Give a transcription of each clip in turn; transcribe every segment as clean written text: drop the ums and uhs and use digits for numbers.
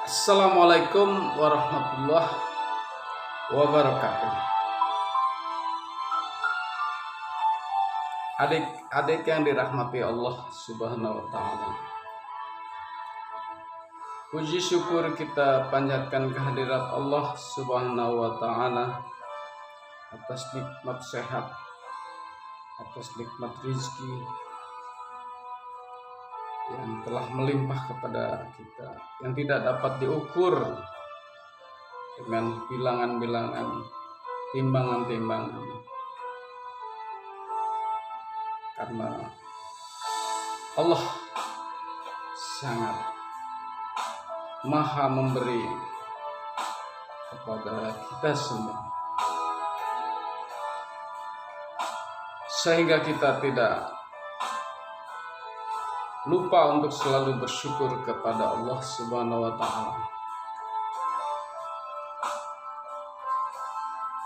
Assalamualaikum warahmatullahi wabarakatuh. Adik-adik yang dirahmati Allah Subhanahu wa taala. Puji syukur kita panjatkan kehadirat Allah Subhanahu wa taala atas nikmat sehat, atas nikmat rizki yang telah melimpah kepada kita, yang tidak dapat diukur dengan bilangan-bilangan, timbangan-timbangan, karena Allah sangat maha memberi kepada kita semua, sehingga kita tidak lupa untuk selalu bersyukur kepada Allah Subhanahu wa taala.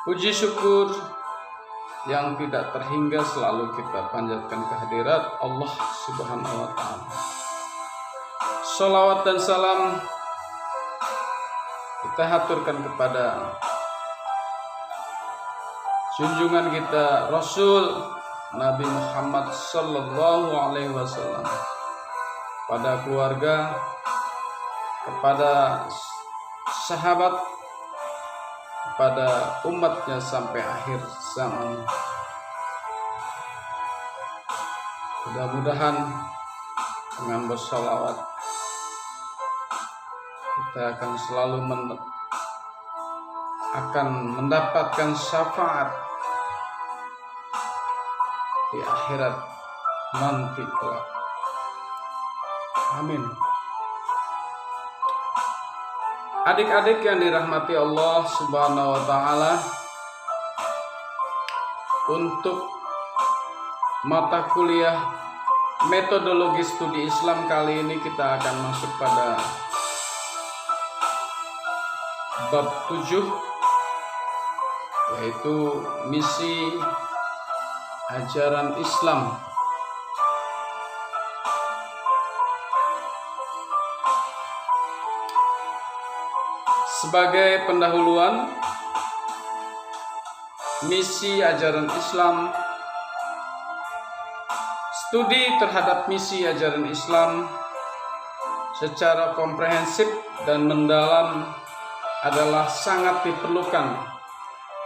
Puji syukur yang tidak terhingga selalu kita panjatkan kehadirat Allah Subhanahu wa taala. Shalawat dan salam kita haturkan kepada junjungan kita Rasul Nabi Muhammad sallallahu alaihi wasallam, pada keluarga, kepada sahabat, kepada umatnya sampai akhir zaman. Mudah-mudahan dengan bersalawat kita akan selalu mendapatkan syafaat di akhirat nanti kelak. Amin. Adik-adik yang dirahmati Allah Subhanahu wa taala, untuk mata kuliah metodologi studi Islam kali ini kita akan masuk pada bab 7, yaitu misi ajaran Islam. Sebagai pendahuluan, misi ajaran Islam, studi terhadap misi ajaran Islam secara komprehensif dan mendalam adalah sangat diperlukan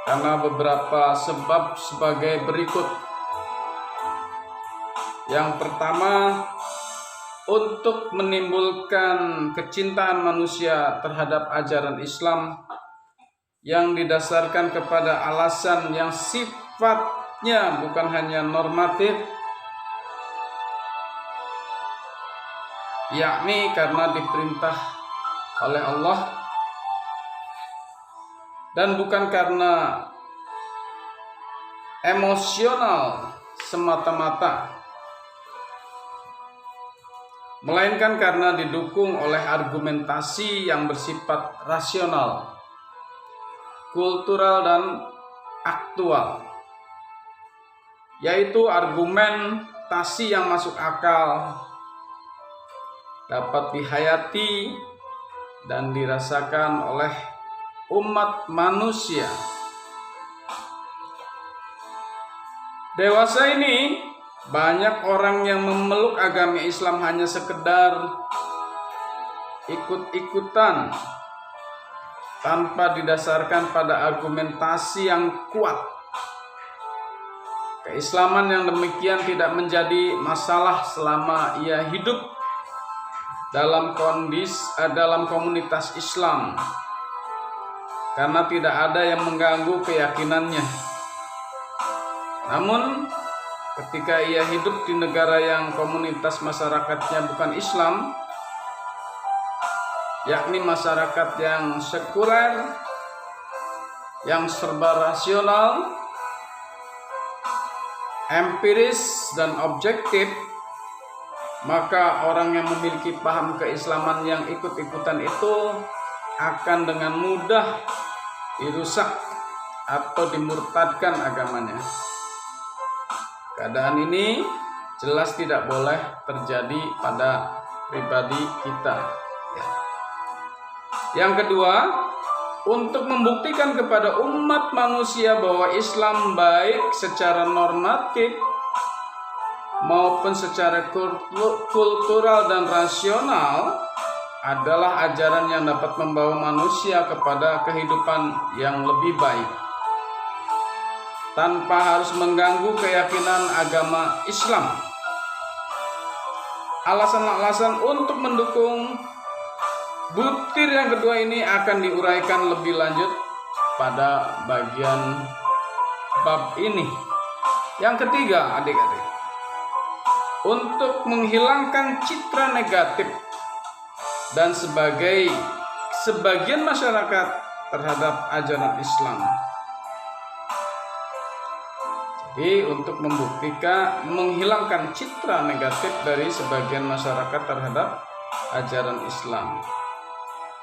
karena beberapa sebab sebagai berikut. Yang pertama, untuk menimbulkan kecintaan manusia terhadap ajaran Islam yang didasarkan kepada alasan yang sifatnya bukan hanya normatif, yakni karena diperintah oleh Allah, dan bukan karena emosional semata-mata, melainkan karena didukung oleh argumentasi yang bersifat rasional, kultural, dan aktual, yaitu argumentasi yang masuk akal, dapat dihayati dan dirasakan oleh umat manusia. Dewasa ini banyak orang yang memeluk agama Islam hanya sekedar ikut-ikutan tanpa didasarkan pada argumentasi yang kuat. Keislaman yang demikian tidak menjadi masalah selama ia hidup dalam komunitas Islam, karena tidak ada yang mengganggu keyakinannya. Namun ketika ia hidup di negara yang komunitas masyarakatnya bukan Islam, yakni masyarakat yang sekuler, yang serba rasional, empiris, dan objektif, maka orang yang memiliki paham keislaman yang ikut-ikutan itu akan dengan mudah dirusak atau dimurtadkan agamanya. Keadaan ini jelas tidak boleh terjadi pada pribadi kita. Yang kedua, untuk membuktikan kepada umat manusia bahwa Islam baik secara normatif maupun secara kultural dan rasional adalah ajaran yang dapat membawa manusia kepada kehidupan yang lebih baik tanpa harus mengganggu keyakinan agama Islam. Alasan-alasan untuk mendukung butir yang kedua ini akan diuraikan lebih lanjut pada bagian bab ini. Yang ketiga, adik-adik, untuk menghilangkan citra negatif dan sebagian masyarakat terhadap ajaran Islam. Jadi untuk membuktikan menghilangkan citra negatif dari sebagian masyarakat terhadap ajaran Islam.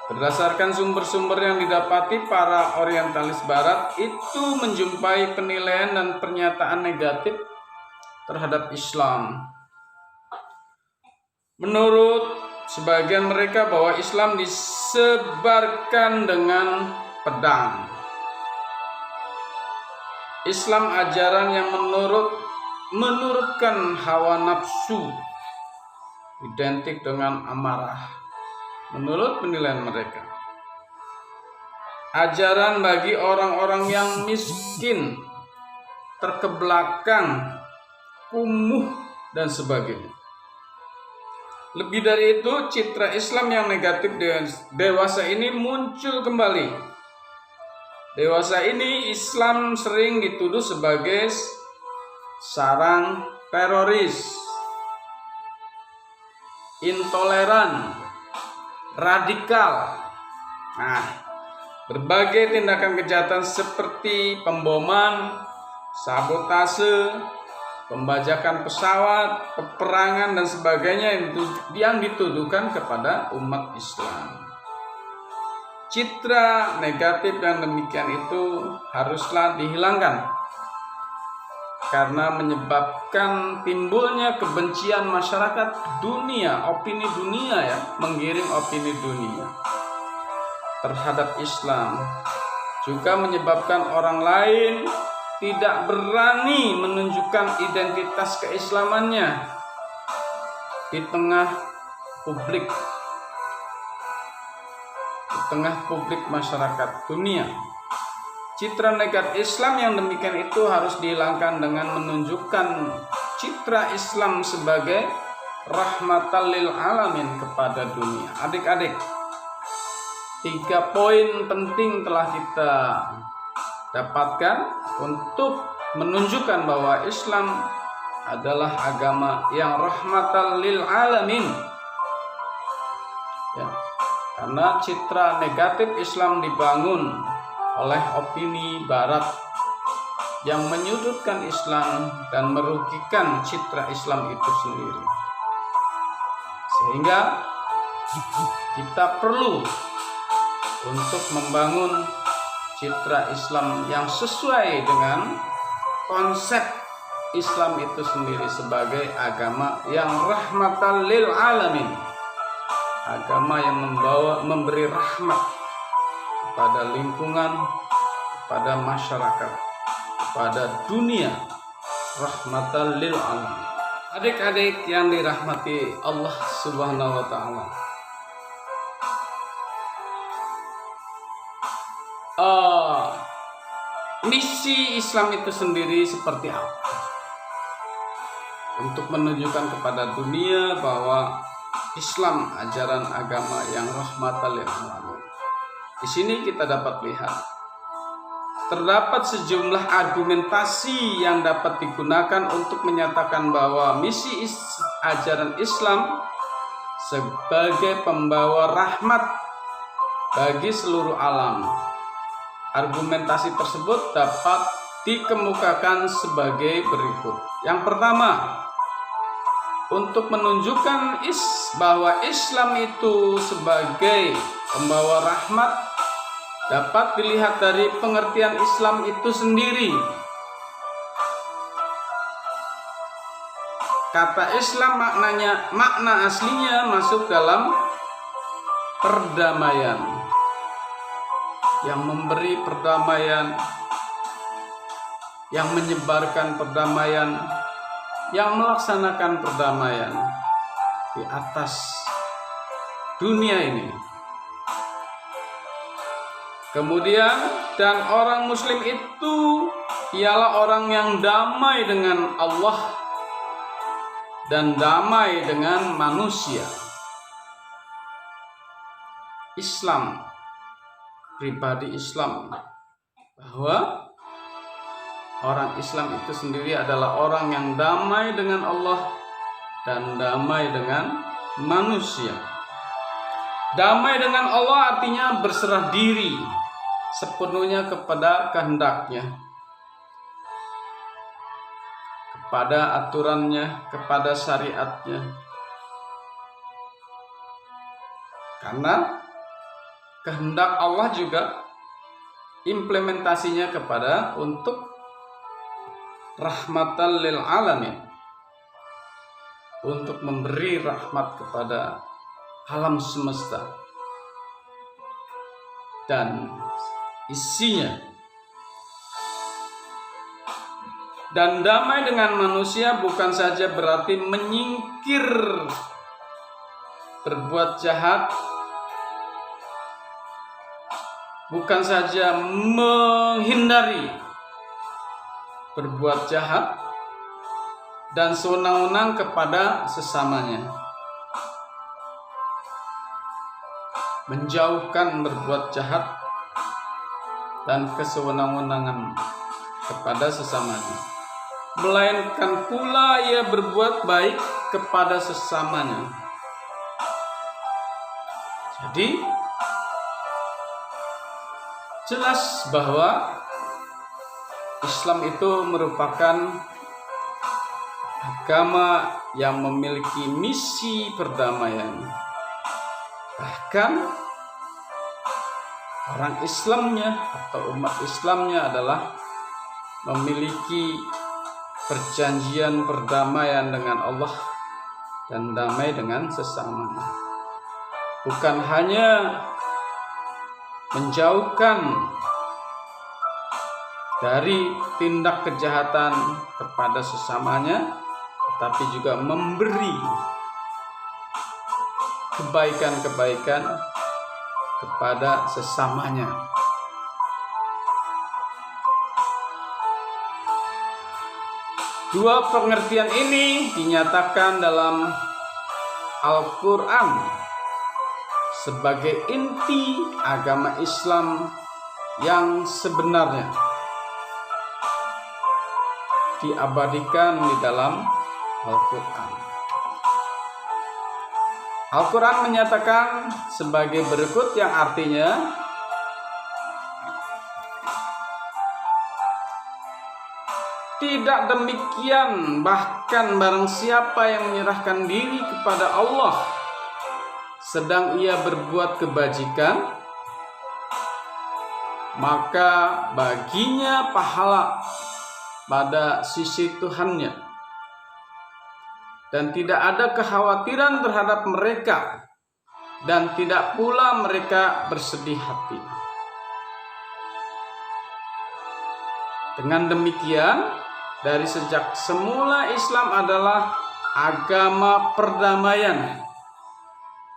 Berdasarkan sumber-sumber yang didapati, para orientalis barat itu menjumpai penilaian dan pernyataan negatif terhadap Islam. Menurut sebagian mereka bahwa Islam disebarkan dengan pedang. Islam ajaran yang menurutkan hawa nafsu, identik dengan amarah. Menurut penilaian mereka, ajaran bagi orang-orang yang miskin, terkebelakang, kumuh, dan sebagainya. Lebih dari itu, citra Islam yang negatif dewasa ini muncul kembali. Dewasa ini Islam sering dituduh sebagai sarang teroris, intoleran, radikal. Berbagai tindakan kejahatan seperti pemboman, sabotase, pembajakan pesawat, peperangan dan sebagainya yang dituduhkan kepada umat Islam. Citra negatif yang demikian itu haruslah dihilangkan karena menyebabkan timbulnya kebencian masyarakat dunia, opini dunia menggiring opini dunia terhadap Islam, juga menyebabkan orang lain tidak berani menunjukkan identitas keislamannya di tengah publik masyarakat dunia. Citra negatif Islam yang demikian itu harus dihilangkan dengan menunjukkan citra Islam sebagai rahmatan lil alamin kepada dunia. Adik-adik, 3 poin penting telah kita dapatkan untuk menunjukkan bahwa Islam adalah agama yang rahmatan lil alamin. Karena citra negatif Islam dibangun oleh opini barat yang menyudutkan Islam dan merugikan citra Islam itu sendiri. Sehingga kita perlu untuk membangun citra Islam yang sesuai dengan konsep Islam itu sendiri sebagai agama yang rahmatan lil alamin. Agama yang memberi rahmat kepada lingkungan, kepada masyarakat, kepada dunia, rahmatan lil alamin. Adik-adik yang dirahmati Allah Subhanahu wa taala. Misi Islam itu sendiri seperti apa? Untuk menunjukkan kepada dunia bahwa Islam ajaran agama yang rahmatan lil alamin. Di sini kita dapat lihat terdapat sejumlah argumentasi yang dapat digunakan untuk menyatakan bahwa misi ajaran Islam sebagai pembawa rahmat bagi seluruh alam. Argumentasi tersebut dapat dikemukakan sebagai berikut. Yang pertama, untuk menunjukkan bahwa Islam itu sebagai pembawa rahmat dapat dilihat dari pengertian Islam itu sendiri. Kata Islam makna aslinya masuk dalam perdamaian. yang memberi perdamaian, yang menyebarkan perdamaian, yang melaksanakan perdamaian di atas dunia ini. Kemudian, dan orang muslim itu ialah orang yang damai dengan Allah dan damai dengan manusia. Islam, pribadi Islam, bahwa orang Islam itu sendiri adalah orang yang damai dengan Allah dan damai dengan manusia. Damai dengan Allah artinya berserah diri sepenuhnya kepada kehendaknya, kepada aturannya, kepada syariatnya. Karena kehendak Allah juga implementasinya kepada untuk rahmatan lil alamin, untuk memberi rahmat kepada alam semesta dan isinya. Dan damai dengan manusia bukan saja berarti menyingkir berbuat jahat, bukan saja menghindari berbuat jahat dan sewenang-wenang kepada sesamanya, menjauhkan berbuat jahat dan kesewenang-wenangan kepada sesamanya, melainkan pula ia berbuat baik kepada sesamanya. Jadi jelas bahwa Islam itu merupakan agama yang memiliki misi perdamaian. Bahkan orang Islamnya atau umat Islamnya adalah memiliki perjanjian perdamaian dengan Allah dan damai dengan sesamanya. Bukan hanya menjauhkan dari tindak kejahatan kepada sesamanya, tetapi juga memberi kebaikan-kebaikan kepada sesamanya. Dua pengertian ini dinyatakan dalam Al-Quran sebagai inti agama Islam yang sebenarnya, diabadikan di dalam Al-Quran. Al-Quran menyatakan sebagai berikut, yang artinya tidak demikian, bahkan barang siapa yang menyerahkan diri kepada Allah sedang ia berbuat kebajikan, maka baginya pahala pada sisi Tuhannya, dan tidak ada kekhawatiran terhadap mereka, dan tidak pula mereka bersedih hati. Dengan demikian, dari sejak semula Islam adalah agama perdamaian,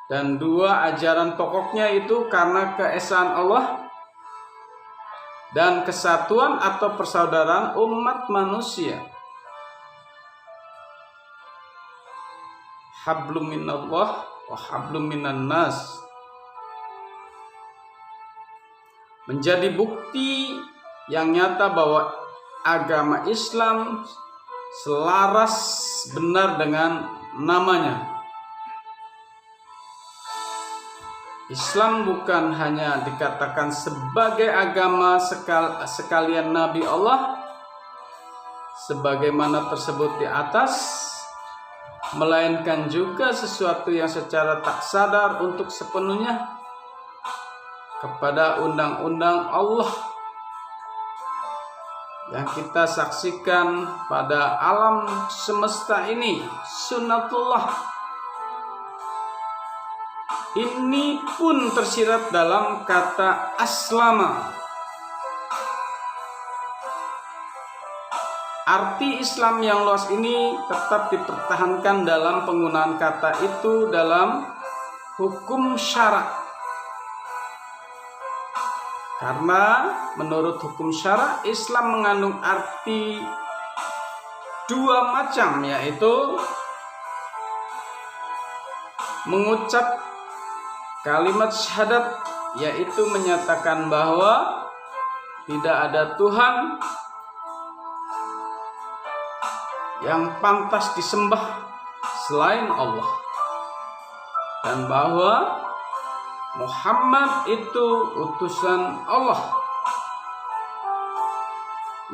dan dua ajaran pokoknya itu karena keesaan Allah dan kesatuan atau persaudaraan umat manusia. Hablum minallah wa hablum minan nas, menjadi bukti yang nyata bahwa agama Islam selaras benar dengan namanya. Islam bukan hanya dikatakan sebagai agama sekalian Nabi Allah sebagaimana tersebut di atas, melainkan juga sesuatu yang secara tak sadar untuk sepenuhnya kepada undang-undang Allah yang kita saksikan pada alam semesta ini, sunnatullah ini pun tersirat dalam kata aslama. Arti Islam yang luas ini tetap dipertahankan dalam penggunaan kata itu dalam hukum syara'. Karena menurut hukum syara' Islam mengandung arti dua macam, yaitu mengucap kalimat syahadat, yaitu menyatakan bahwa tidak ada Tuhan yang pantas disembah selain Allah, dan bahwa Muhammad itu utusan Allah.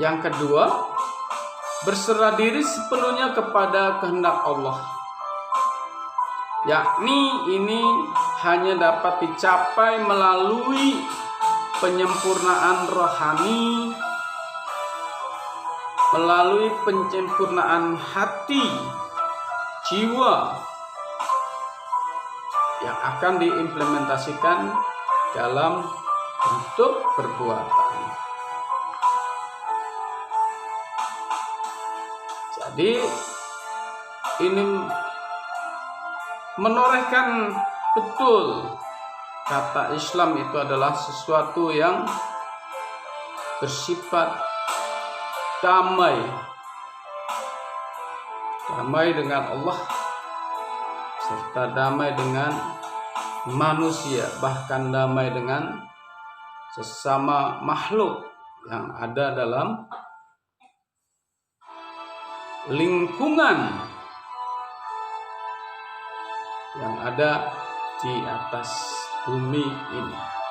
Yang kedua, berserah diri sepenuhnya kepada kehendak Allah, yakni ini hanya dapat dicapai melalui penyempurnaan rohani, melalui penyempurnaan hati, jiwa yang akan diimplementasikan dalam bentuk perbuatan. Jadi ini menorehkan betul kata Islam itu adalah sesuatu yang bersifat damai dengan Allah, serta damai dengan manusia, bahkan damai dengan sesama makhluk yang ada dalam lingkungan yang ada di atas bumi ini.